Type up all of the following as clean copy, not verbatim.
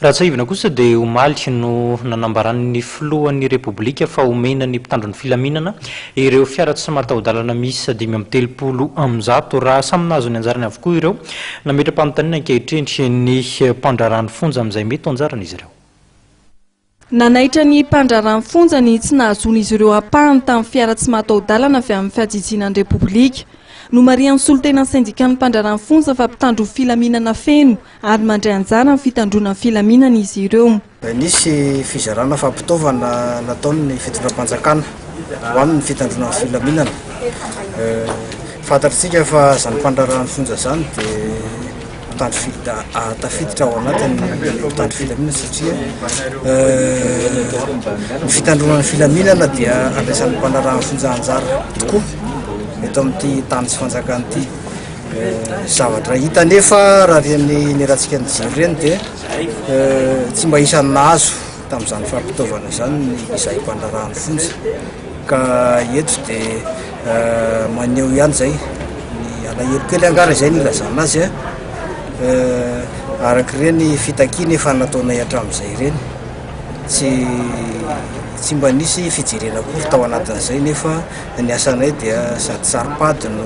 Ratsaivana kosa dia omaly no nanambaran'ny filohan'ny Repoblika fa omenany mpitandron'ny filaminana ireo fiara tsy mataho-dalana misy 530 raha samy nahazo ny anjarany avokoa ireo nametra-panontaniana ankehitriny ny mpandrarany fonja amin'izay mety anjaran'izy ireo. Nanaitra ny mpandrarany fonja ny tsy nahazon'izy ireo apahany tamin'ny fiara tsy mataho-dalana avy amin'ny fiajijianan'ny Repoblika. Nomarian'ny solotenan'ny syndikan'ny mpandrarany fonja fa mpitandro filaminana feno ary mandray anjara amin'ny fitandrona filaminana izy ireo. Nisy fizarana fampitaovana nataon'ny fitondram-panjakana ho amin'ny fitandrona filaminana. Fantatsika fa zany mpandrarany fonja zany dia tafiditra ao anatin'ny mpitandro filaminana satria ny fitandrona filaminana dia andraisan'ny mpandrarany fonja anjara tokoa eto amin'ity tany sy fanjakana ity. Zavatra hita nefa raha reny rahantsika ny jiro reny dia tsy mba isany nahazo tamin'izany fampitaovana zany izay mpandrarany fonja ka eto dia maneho ihany zay ny alahelo kely angara izay ny ilazana azy araka ireny fitakiana efa nataonay hatramin'izay ireny tsy mba nisy fijerena kory tao anatin'izay nefa ny asanay dia sady saripady no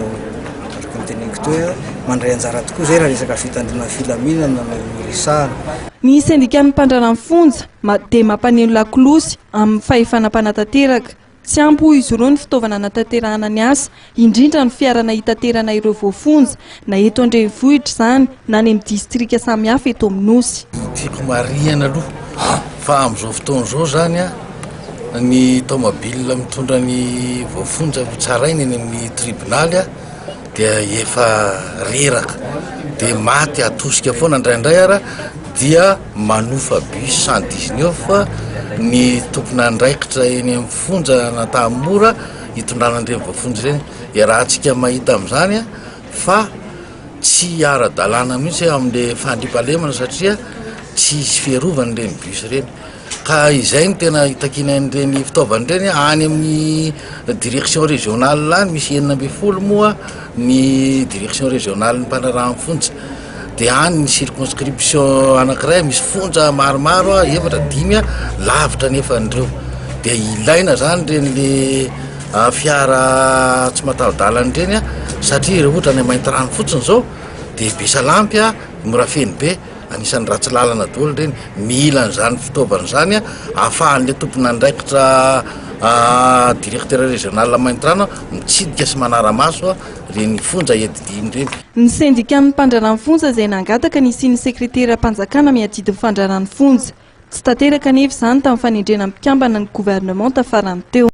araka ny teneniko toa mandray anjara tokoa zay raha resaka fitandrona filaminana no resahana. Ny syndikan'ny mpandrarany fonja dia mampaneno lakolosy amin'ny fahefana mpanatanteraka. Tsy ampy izy ireo ny fitaovana natanterahana ny asa, indrindra ny fiarana hitaterana ireo voafonja na eto Andrenivohitra izany na any amin'ny distrika samihafa eto amin'ny Nosy. Tiako marihana aloha fa amin'izao fotoana izao zany ny tomobile mitondra ny voafonja tsarainy eny amin'ny tribonaly dia efa reraka dia maty atosika foana indraindray ara dia manofa bus 119 ny tompona andraikitra eny amin'ny fonja natamora hitondrana andreny voafonja ireny. Raha antsika mahita amin'izany fa tsy ara-dalàna mihitsy amin'ilay fandriampahalemana satria tsy isy fiarovana ireny bus ireny. Ka izay ny tena hitakina ireny fitaovana ireny any amin'ny direction régionale any misy 9 moa ny direction régionale ny mpandrarany fonja dia any ny circonscription anankiray misy fonja maromaro 7-5 lavitra nefa an'ireo dia ilaina zany ireny le fiara tsy mataho-dalana ireny satria rehefa ohatra ny mainty rano fotsiny zao dia besalampy mora feno be anisan'ny ratsy lalana daholo ireny. Mila an'izany fitaovana zany ahafahan'ilay tompona andraikitra directeur régional mainty rano mitsidika sy manara-maso reny fonja edidiny ireny. Ny syndikan'ny mpandrarany fonja izay nangataka ny isian'ny sekretera mpanjakana miadidi ny fandrarany fonja. Tsy tanteraka nefa izany tamin'ny fanendrena mpikambana ny gouvernement tafarany teo.